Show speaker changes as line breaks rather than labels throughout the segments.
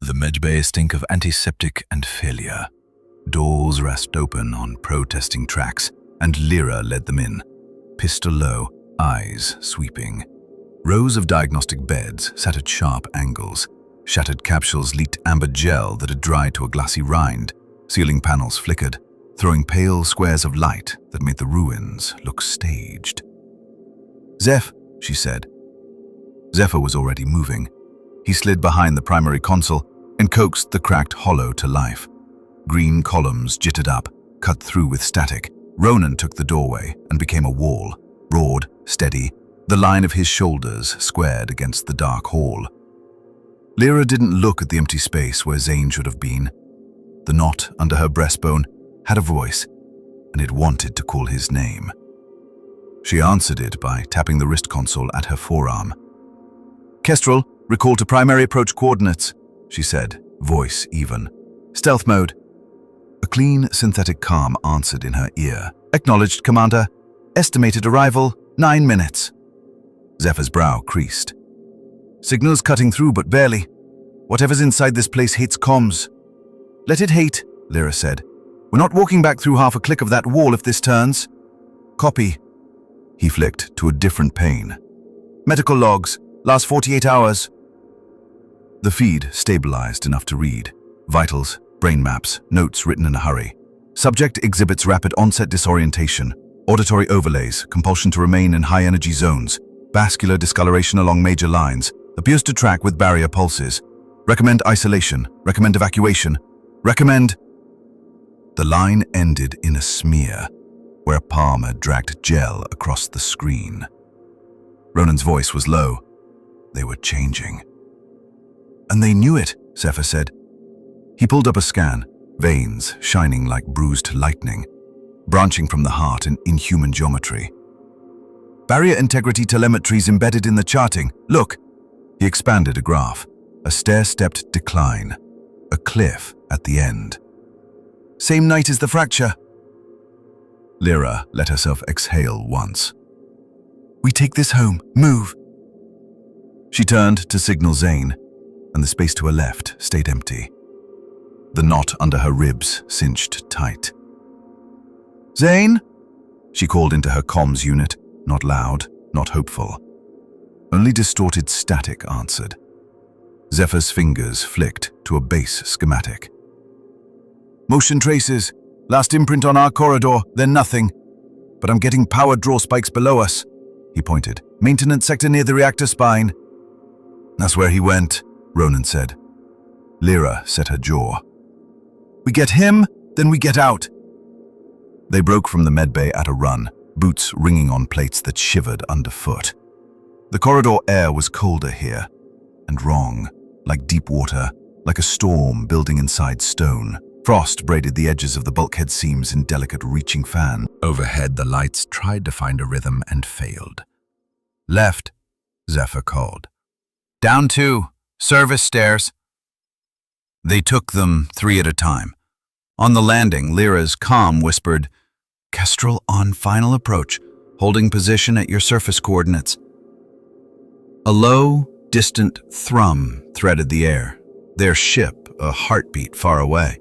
The medbay stink of antiseptic and failure. Doors rasped open on protesting tracks, and Lira led them in, pistol low, eyes sweeping. Rows of diagnostic beds sat at sharp angles. Shattered capsules leaked amber gel that had dried to a glassy rind. Ceiling panels flickered, throwing pale squares of light that made the ruins look staged. "Zeph," she said. Zephyr was already moving. He slid behind the primary console and coaxed the cracked hollow to life. Green columns jittered up, cut through with static. Ronan took the doorway and became a wall, broad, steady, the line of his shoulders squared against the dark hall. Lira didn't look at the empty space where Zane should have been. The knot under her breastbone had a voice, and it wanted to call his name. She answered it by tapping the wrist console at her forearm. "Kestrel, recall to primary approach coordinates," she said, voice even. "Stealth mode." A clean, synthetic calm answered in her ear. "Acknowledged, Commander. Estimated arrival, 9 minutes." Zephyr's brow creased. "Signal's cutting through, but barely. Whatever's inside this place hates comms." "Let it hate," Lira said. "We're not walking back through half a click of that wall if this turns." "Copy." He flicked to a different pane. "Medical logs, last 48 hours. The feed stabilized enough to read. Vitals, brain maps, notes written in a hurry. Subject exhibits rapid onset disorientation, auditory overlays, compulsion to remain in high-energy zones, vascular discoloration along major lines, appears to track with barrier pulses. Recommend isolation, recommend evacuation, recommend... The line ended in a smear, where Palmer dragged gel across the screen. Ronan's voice was low. They were changing. "And they knew it," Zephyr said. He pulled up a scan, veins shining like bruised lightning, branching from the heart in inhuman geometry. "Barrier integrity telemetry's embedded in the charting. Look!" He expanded a graph, a stair-stepped decline, a cliff at the end. "Same night as the fracture." Lira let herself exhale once. "We take this home. Move." She turned to signal Zane, and the space to her left stayed empty. The knot under her ribs cinched tight. "Zane?" She called into her comms unit, not loud, not hopeful. Only distorted static answered. Zephyr's fingers flicked to a base schematic. "Motion traces. Last imprint on our corridor, then nothing. But I'm getting power draw spikes below us," he pointed. "Maintenance sector near the reactor spine." "That's where he went," Ronan said. Lira set her jaw. "We get him, then we get out." They broke from the medbay at a run, boots ringing on plates that shivered underfoot. The corridor air was colder here, and wrong, like deep water, like a storm building inside stone. Frost braided the edges of the bulkhead seams in delicate reaching fan. Overhead, the lights tried to find a rhythm and failed. "Left," Zephyr called. "Down 2, service stairs." They took them 3 at a time. On the landing, Lira's comm whispered, "Kestrel on final approach, holding position at your surface coordinates." A low, distant thrum threaded the air, their ship a heartbeat far away.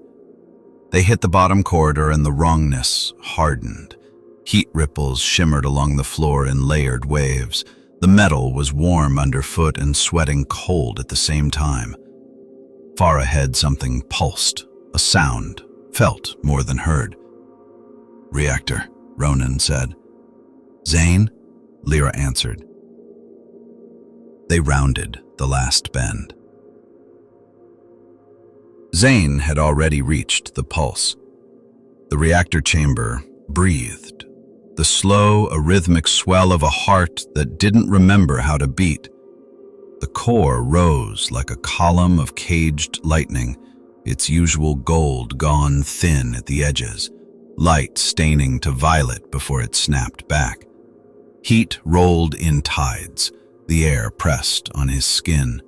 They hit the bottom corridor and the wrongness hardened. Heat ripples shimmered along the floor in layered waves. The metal was warm underfoot and sweating cold at the same time. Far ahead, something pulsed, a sound, felt more than heard. "Reactor," Ronan said. "Zane?" Lira answered. They rounded the last bend. Zane had already reached the pulse. The reactor chamber breathed, the slow, arrhythmic swell of a heart that didn't remember how to beat. The core rose like a column of caged lightning, its usual gold gone thin at the edges, light staining to violet before it snapped back. Heat rolled in tides, the air pressed on his skin.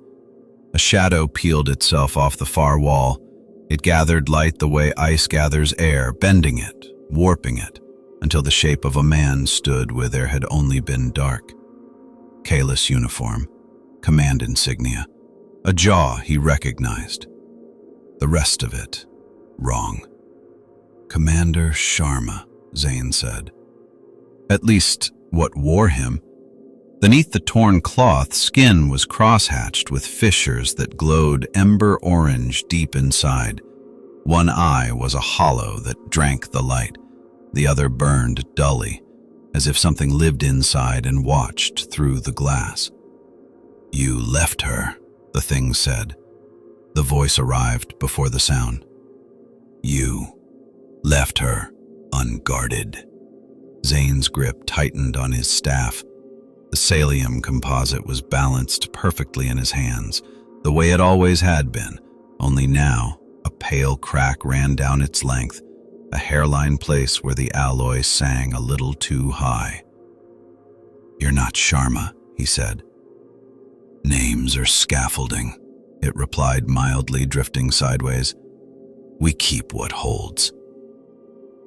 A shadow peeled itself off the far wall. It gathered light the way ice gathers air, bending it, warping it, until the shape of a man stood where there had only been dark. Kalis uniform, command insignia, a jaw he recognized, The rest of it, wrong. Commander Sharma, Zane said. At least, what wore him. Beneath the torn cloth, skin was crosshatched with fissures that glowed ember orange deep inside. One eye was a hollow that drank the light. The other burned dully, as if something lived inside and watched through the glass. "You left her," the thing said. The voice arrived before the sound. "You left her unguarded." Zane's grip tightened on his staff. The Salium composite was balanced perfectly in his hands, the way it always had been, only now a pale crack ran down its length, a hairline place where the alloy sang a little too high. "You're not Sharma," he said. "Names are scaffolding," it replied mildly, drifting sideways. "We keep what holds."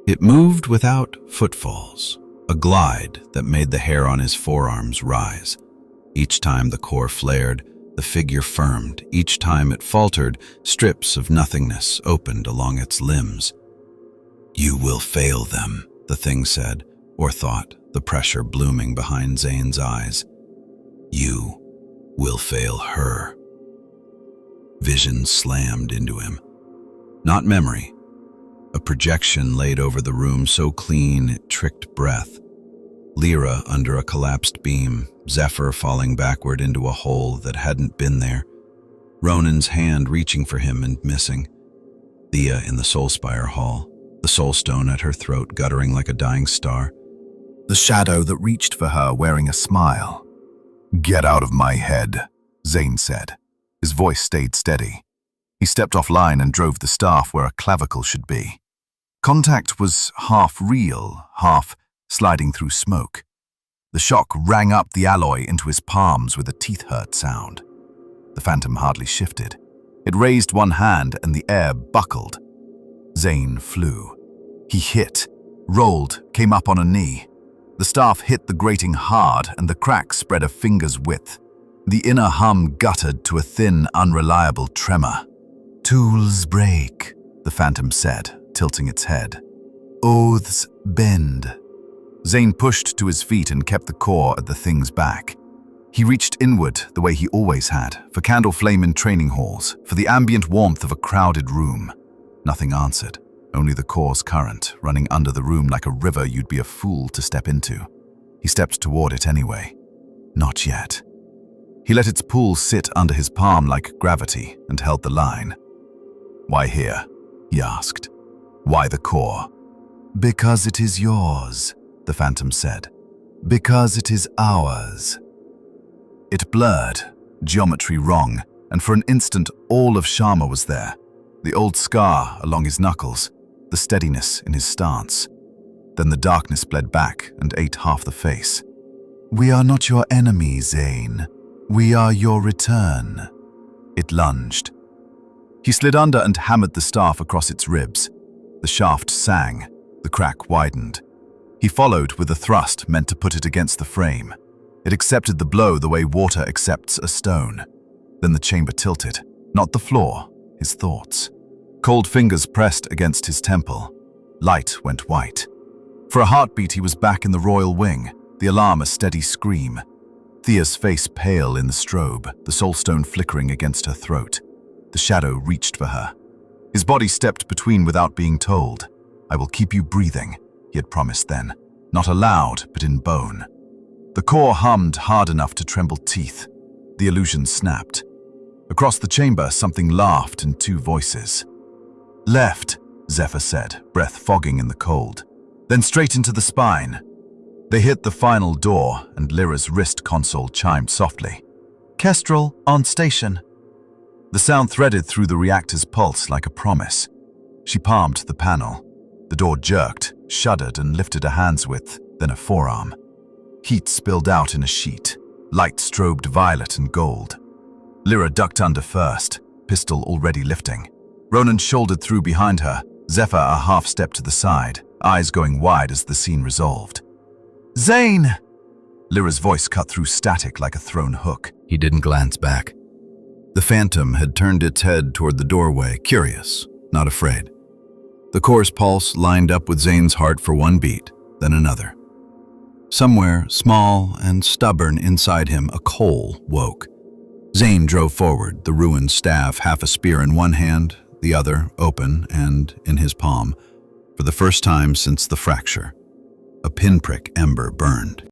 It moved without footfalls, a glide that made the hair on his forearms rise. Each time the core flared, the figure firmed. Each time it faltered, strips of nothingness opened along its limbs. "You will fail them," the thing said, or thought, the pressure blooming behind Zane's eyes. "You will fail her." Vision slammed into him. Not memory. A projection laid over the room so clean it tricked breath. Lira under a collapsed beam, Zephyr falling backward into a hole that hadn't been there, Ronan's hand reaching for him and missing, Thea in the Soulspire hall, the soulstone at her throat guttering like a dying star, the shadow that reached for her wearing a smile. "Get out of my head," Zane said. His voice stayed steady. He stepped offline and drove the staff where a clavicle should be. Contact was half real, half sliding through smoke. The shock rang up the alloy into his palms with a teeth-hurt sound. The phantom hardly shifted. It raised one hand and the air buckled. Zane flew. He hit, rolled, came up on a knee. The staff hit the grating hard and the crack spread a finger's width. The inner hum guttered to a thin, unreliable tremor. "Tools break," the phantom said, tilting its head. "Oaths bend." Zane pushed to his feet and kept the core at the thing's back. He reached inward the way he always had, for candle flame in training halls, for the ambient warmth of a crowded room. Nothing answered, only the core's current, running under the room like a river you'd be a fool to step into. He stepped toward it anyway. Not yet. He let its pool sit under his palm like gravity and held the line. "Why here?" he asked. "Why the core?" "Because it is yours," the phantom said. "Because it is ours." It blurred, geometry wrong, and for an instant all of Sharma was there. The old scar along his knuckles, the steadiness in his stance. Then the darkness bled back and ate half the face. "We are not your enemy, Zane. We are your return." It lunged. He slid under and hammered the staff across its ribs. The shaft sang, the crack widened. He followed with a thrust meant to put it against the frame. It accepted the blow the way water accepts a stone. Then the chamber tilted, not the floor, his thoughts. Cold fingers pressed against his temple. Light went white. For a heartbeat he was back in the royal wing, the alarm a steady scream. Thea's face pale in the strobe, the soulstone flickering against her throat. The shadow reached for her. His body stepped between without being told. "I will keep you breathing," he had promised then, not aloud, but in bone. The core hummed hard enough to tremble teeth. The illusion snapped. Across the chamber, something laughed in two voices. "Left," Zephyr said, breath fogging in the cold. "Then straight into the spine." They hit the final door, and Lyra's wrist console chimed softly. "Kestrel, on station." The sound threaded through the reactor's pulse like a promise. She palmed the panel. The door jerked, shuddered, and lifted a hand's width, then a forearm. Heat spilled out in a sheet. Light strobed violet and gold. Lira ducked under first, pistol already lifting. Ronan shouldered through behind her, Zephyr a half step to the side, eyes going wide as the scene resolved. "Zane!" Lyra's voice cut through static like a thrown hook. He didn't glance back. The phantom had turned its head toward the doorway, curious, not afraid. The coarse pulse lined up with Zane's heart for one beat, then another. Somewhere, small and stubborn inside him, a coal woke. Zane drove forward, the ruined staff, half a spear in one hand, the other open and in his palm. For the first time since the fracture, a pinprick ember burned.